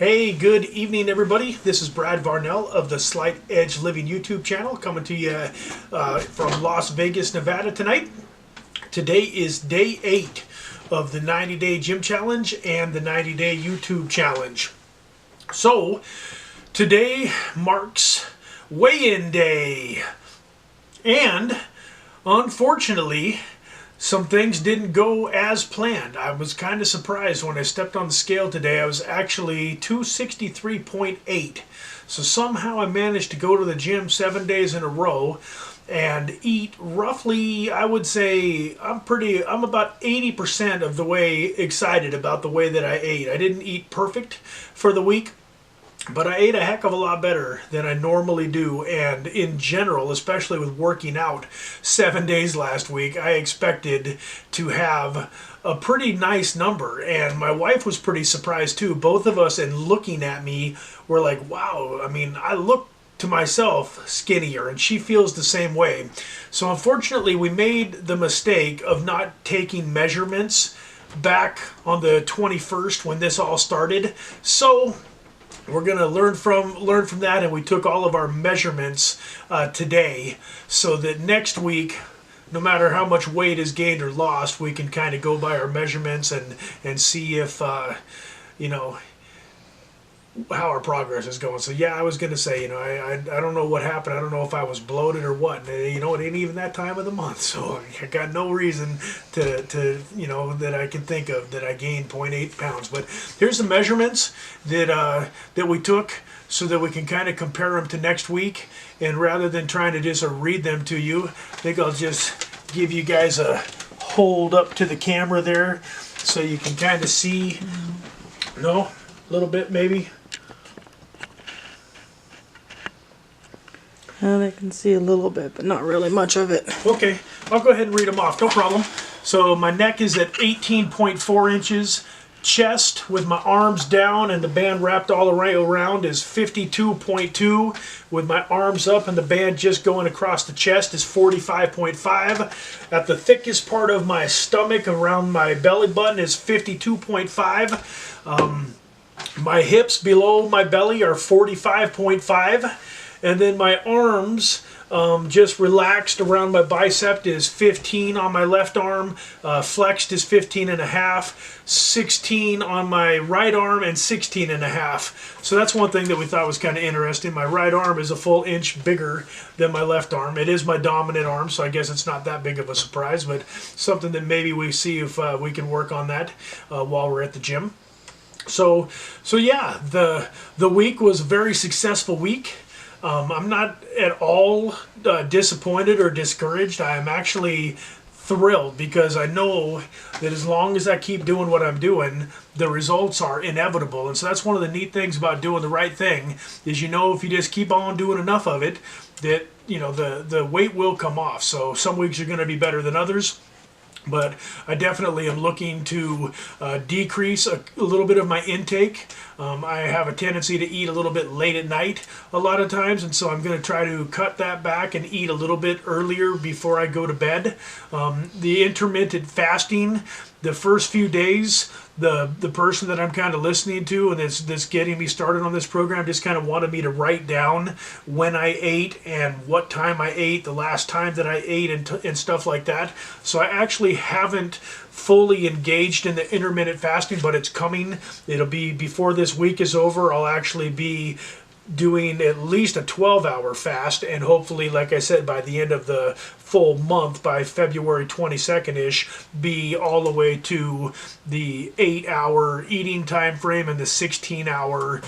Hey, good evening, everybody. This is Brad Varnell of the Slight Edge Living YouTube channel, coming to you from Las Vegas, Nevada tonight. Today is day 8 of the 90-day gym challenge and the 90-day YouTube challenge. So, today marks weigh-in day. And, unfortunately, some things didn't go as planned. I was kind of surprised when I stepped on the scale today. I was actually 263.8. So somehow I managed to go to the gym 7 days in a row and eat roughly, I would say, I'm about 80% of the way excited about the way that I ate. I didn't eat perfect for the week, but I ate a heck of a lot better than I normally do, and in general, especially with working out 7 days last week, I expected to have a pretty nice number, and my wife was pretty surprised too. Both of us, in looking at me, were like, wow, I mean, I look to myself skinnier, and she feels the same way. So unfortunately, we made the mistake of not taking measurements back on the 21st when this all started. So we're going to learn from that, and we took all of our measurements today so that next week, no matter how much weight is gained or lost, we can kind of go by our measurements and see if, you know, how our progress is going. So yeah, I was going to say, you know, I don't know what happened. I don't know if I was bloated or what. You know, it ain't even that time of the month, so I got no reason to you know, that I can think of that I gained 0.8 pounds. But here's the measurements that we took so that we can kind of compare them to next week. And rather than trying to just read them to you, I think I'll just give you guys a hold up to the camera there so you can kind of see. No, a little bit maybe. And I can see a little bit, but not really much of it. Okay, I'll go ahead and read them off, no problem. So my neck is at 18.4 inches. Chest with my arms down and the band wrapped all around is 52.2. With my arms up and the band just going across the chest is 45.5. At the thickest part of my stomach around my belly button is 52.5. My hips below my belly are 45.5. And then my arms just relaxed around my bicep is 15 on my left arm, flexed is 15.5, 16 on my right arm, and 16.5. So that's one thing that we thought was kind of interesting. My right arm is a full inch bigger than my left arm. It is my dominant arm, so I guess it's not that big of a surprise, but something that maybe we see if we can work on that while we're at the gym. So yeah, the week was a very successful week. I'm not at all disappointed or discouraged. I am actually thrilled because I know that as long as I keep doing what I'm doing, the results are inevitable. And so that's one of the neat things about doing the right thing is, you know, if you just keep on doing enough of it, that, you know, the weight will come off. So some weeks are going to be better than others. But I definitely am looking to decrease a little bit of my intake. I have a tendency to eat a little bit late at night a lot of times, and so I'm going to try to cut that back and eat a little bit earlier before I go to bed. The intermittent fasting, the first few days, the person that I'm kind of listening to and that's getting me started on this program just kind of wanted me to write down when I ate and what time I ate, the last time that I ate, and stuff like that. So I actually haven't fully engaged in the intermittent fasting, but it's coming. It'll be before this week is over. I'll actually be doing at least a 12-hour fast, and hopefully, like I said, by the end of the full month, by February 22nd-ish, be all the way to the 8-hour eating time frame and the 16-hour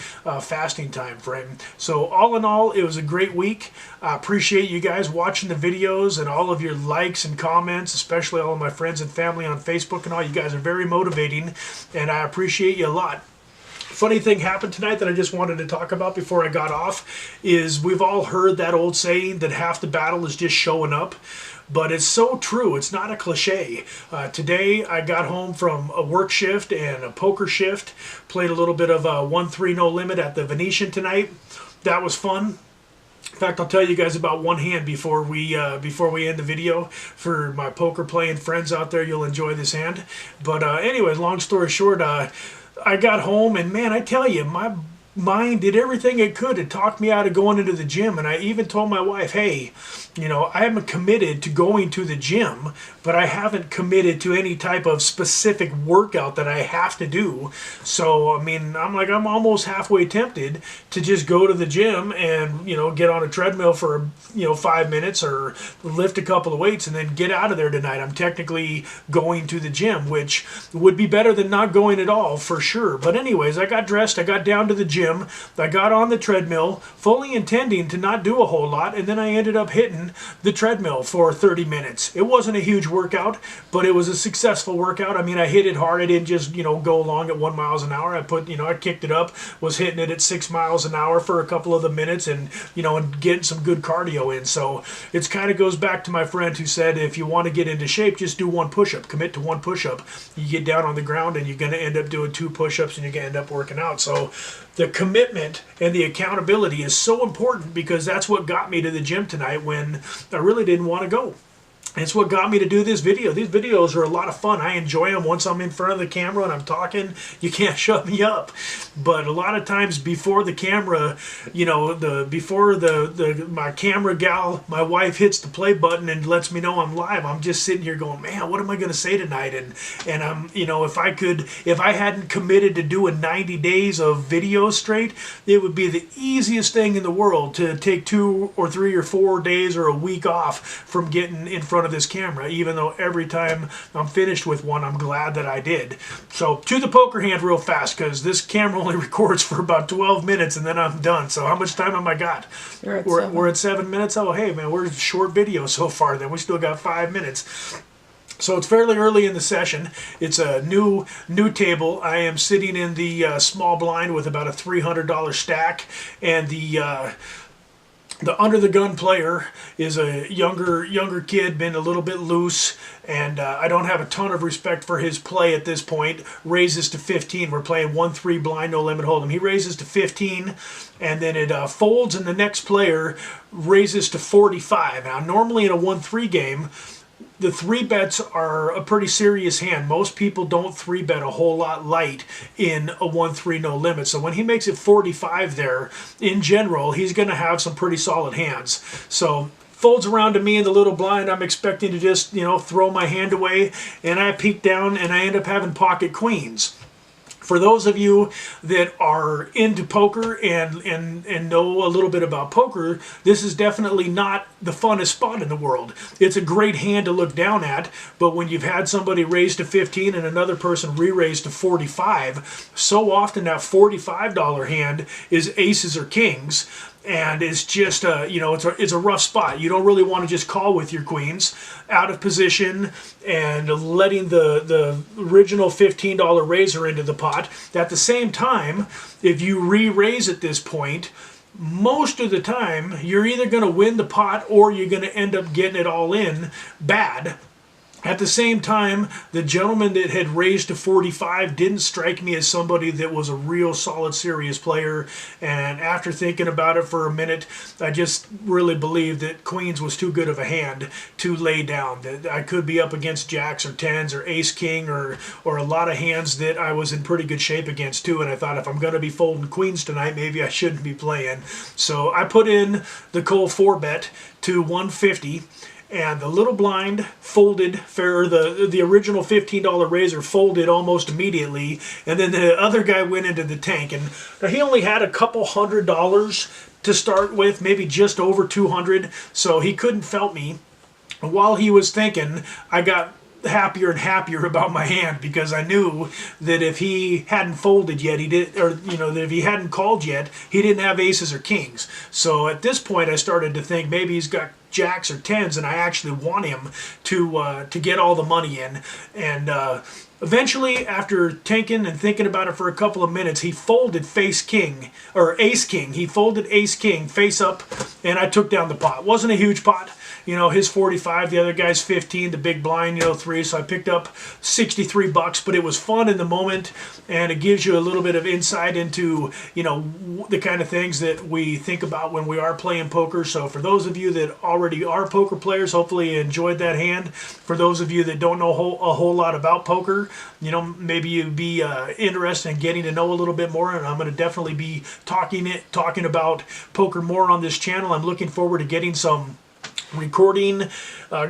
fasting time frame. So all in all, it was a great week. I appreciate you guys watching the videos and all of your likes and comments, especially all of my friends and family on Facebook and all. You guys are very motivating, and I appreciate you a lot. Funny thing happened tonight that I just wanted to talk about before I got off is we've all heard that old saying that half the battle is just showing up, but it's so true. It's not a cliche. Today I got home from a work shift and a poker shift, played a little bit of 1-3 no limit at the Venetian tonight. That was fun. In fact, I'll tell you guys about one hand before we end the video. For my poker playing friends out there, you'll enjoy this hand. But anyways, long story short, I got home, and man, I tell you, my mind did everything it could to talk me out of going into the gym. And I even told my wife, hey, I am committed to going to the gym, but I haven't committed to any type of specific workout that I have to do. So, I mean, I'm almost halfway tempted to just go to the gym and, get on a treadmill for, 5 minutes or lift a couple of weights and then get out of there tonight. I'm technically going to the gym, which would be better than not going at all for sure. But anyways, I got dressed, I got down to the gym, I got on the treadmill, fully intending to not do a whole lot, and then I ended up hitting the treadmill for 30 minutes. It wasn't a huge workout, but it was a successful workout. I mean, I hit it hard. I didn't just, go along at 1 mile an hour. I kicked it up, was hitting it at 6 miles an hour for a couple of the minutes and, and getting some good cardio in. So it kind of goes back to my friend who said, if you want to get into shape, just do one push-up. Commit to one push-up. You get down on the ground and you're going to end up doing 2 push-ups and you're going to end up working out. So the commitment and the accountability is so important, because that's what got me to the gym tonight when I really didn't want to go. It's what got me to do this video. These videos are a lot of fun. I enjoy them once I'm in front of the camera and I'm talking. You can't shut me up. But a lot of times before the camera, before my camera gal, my wife hits the play button and lets me know I'm live, I'm just sitting here going, man, what am I going to say tonight? And I'm, if I hadn't committed to doing 90 days of videos straight, it would be the easiest thing in the world to take 2 or 3 or 4 days or a week off from getting in front of this camera, even though every time I'm finished with one, I'm glad that I did. So to the poker hand real fast, because this camera only records for about 12 minutes and then I'm done. So how much time have I got? We're at 7 minutes. Oh, hey man, we're short video so far. Then we still got 5 minutes. So it's fairly early in the session. It's a new table. I am sitting in the small blind with about a $300 stack, and the under the gun player is a younger kid, been a little bit loose, and I don't have a ton of respect for his play at this point. Raises to 15. We're playing 1-3 blind, no limit hold'em. He raises to 15, and then it folds, and the next player raises to 45. Now, normally in a 1-3 game, the 3-bets are a pretty serious hand. Most people don't 3-bet a whole lot light in a 1-3 no limit. So when he makes it 45 there, in general, he's going to have some pretty solid hands. So folds around to me in the little blind. I'm expecting to just, throw my hand away, and I peek down and I end up having pocket queens. For those of you that are into poker and know a little bit about poker, this is definitely not the funnest spot in the world. It's a great hand to look down at, but when you've had somebody raise to 15 and another person re-raise to 45, so often that $45 hand is aces or kings. And it's just it's a rough spot. You don't really want to just call with your queens out of position and letting the original $15 raiser into the pot. At the same time, if you re-raise at this point, most of the time you're either going to win the pot or you're going to end up getting it all in bad. At the same time, the gentleman that had raised to 45 didn't strike me as somebody that was a real solid, serious player. And after thinking about it for a minute, I just really believed that queens was too good of a hand to lay down. That I could be up against jacks or tens or ace king or a lot of hands that I was in pretty good shape against too. And I thought, if I'm going to be folding queens tonight, maybe I shouldn't be playing. So I put in the Cole 4-bet to 150. And the little blind folded, the original $15 raiser folded almost immediately, and then the other guy went into the tank. And he only had a couple $100 to start with, maybe just over 200, so he couldn't felt me. While he was thinking, I got happier and happier about my hand, because I knew that if he hadn't folded yet, that if he hadn't called yet, he didn't have aces or kings. So at this point, I started to think maybe he's got jacks or tens, and I actually want him to get all the money in. And eventually, after tanking and thinking about it for a couple of minutes, he folded ace king. He folded ace king face up, and I took down the pot. Wasn't a huge pot. you know, his 45, the other guy's 15, the big blind, you know, 3. So I picked up $63, but it was fun in the moment, and it gives you a little bit of insight into, you know, the kind of things that we think about when we are playing poker. So for those of you that already are poker players, hopefully you enjoyed that hand. For those of you that don't know a whole lot about poker, you know, maybe you'd be interested in getting to know a little bit more, and I'm going to definitely be talking about poker more on this channel. I'm looking forward to getting some recording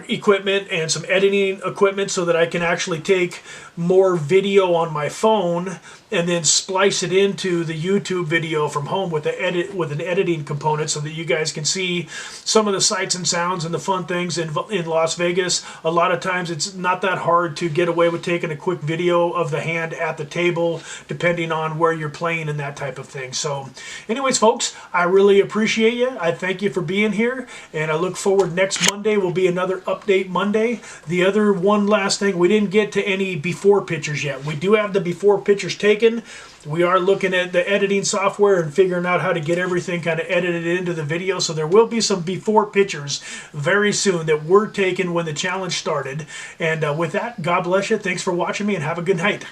equipment and some editing equipment so that I can actually take more video on my phone and then splice it into the YouTube video from home with an editing component so that you guys can see some of the sights and sounds and the fun things in Las Vegas. A lot of times it's not that hard to get away with taking a quick video of the hand at the table, depending on where you're playing and that type of thing. So anyways, folks, I really appreciate you. I thank you for being here, and I look forward. Next Monday will be another update Monday. The other one last thing, we didn't get to any before pictures yet. We do have the before pictures taken. We are looking at the editing software and figuring out how to get everything kind of edited into the video. So there will be some before pictures very soon that were taken when the challenge started. And with that, God bless you. Thanks for watching me, and have a good night.